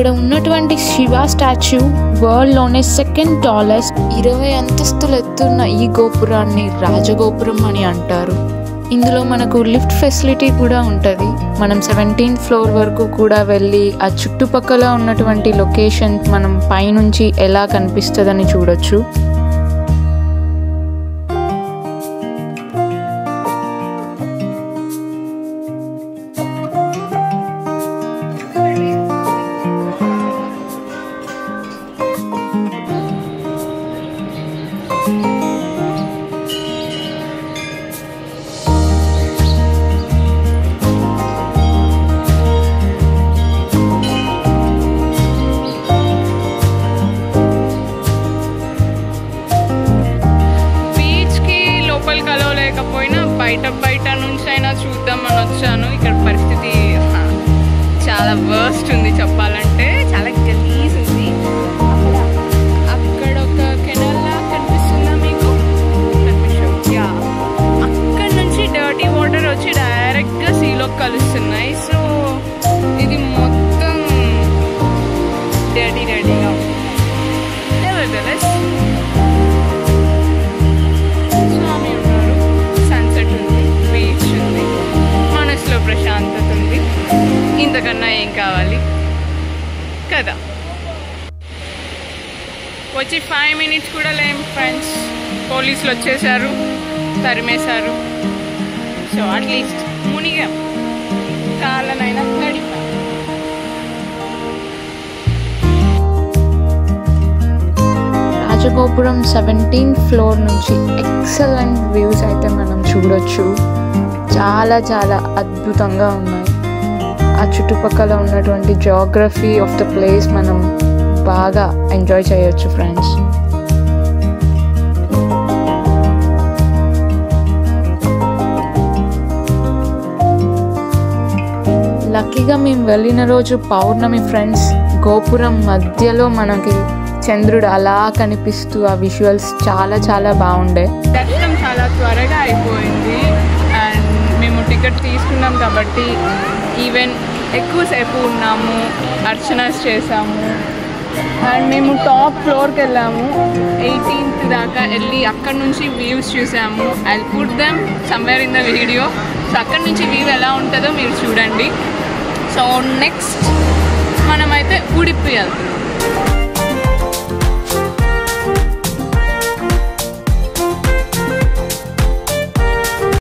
ఇక్కడ ఉన్నటువంటి Shiva statue వరల్డ్లోనే second tallest 20 అంతస్తులు ఎత్తున్న ఈ గోపురాన్ని రాజగోపురం అని అంటారు. ఇందులో మనకు లిఫ్ట్ ఫెసిలిటీ కూడా ఉంటుంది. మనం 17th ఫ్లోర్ వరకు కూడా వెళ్ళి ఆ చుట్టుపక్కల ఉన్నటువంటి లొకేషన్ మనం పైనుంచి ఎలా కనిపిస్తుందని చూడొచ్చు. బయట నుంచి అయినా చూద్దామని వచ్చాను. ఇక్కడ పరిస్థితి చాలా వర్స్ట్ ఉంది చెప్పాలంటే, చాలా గలీజ్ ఉంది. అక్కడ ఒక కెనాల్ లా కనిపిస్తుందా మీకు? అక్కడ నుంచి డర్టీ వాటర్ వచ్చి డైరెక్ట్గా సీలోకి కలుస్తున్నాయి. సో ఇది మొత్తం డర్టీగా ఉంది. ప్రశాంతత ఉంది. ఇంతకన్నా ఏం కావాలి కదా. వచ్చి 5 minutes కూడా లేం ఫ్రెండ్స్, పోలీసులు వచ్చేసారు, తరిమేశారు. సో అట్లీస్ట్ మునిగాం, కాళ్ళనైనా గడిపాం. రాజగోపురం 17th ఫ్లోర్ నుంచి ఎక్సలెంట్ వ్యూస్ అయితే మనం చూడొచ్చు. చాలా చాలా అద్భుతంగా ఉన్నాయి. ఆ చుట్టుపక్కల ఉన్నటువంటి జియోగ్రఫీ ఆఫ్ ద ప్లేస్ మనం బాగా ఎంజాయ్ చేయొచ్చు ఫ్రెండ్స్. లక్కీగా మేము వెళ్ళిన రోజు పౌర్ణమి ఫ్రెండ్స్. గోపురం మధ్యలో మనకి చంద్రుడు అలా కనిపిస్తూ ఆ విజువల్స్ చాలా చాలా బాగుండే. దర్శనం చాలా త్వరగా అయిపోయింది. అండ్ మేము టికెట్ తీసుకున్నాం కాబట్టి ఈవెన్ ఎక్కువసేపు ఉన్నాము, అర్చనాస్ చేసాము. అండ్ మేము టాప్ ఫ్లోర్కి వెళ్ళాము, 18th దాకా వెళ్ళి అక్కడ నుంచి వ్యూస్ చూసాము. I put them somewhere in the video. So అక్కడ నుంచి వ్యూ ఎలా ఉంటుందో మీరు చూడండి. సో నెక్స్ట్ మనమైతే ఉడిపి వెళ్తున్నాం.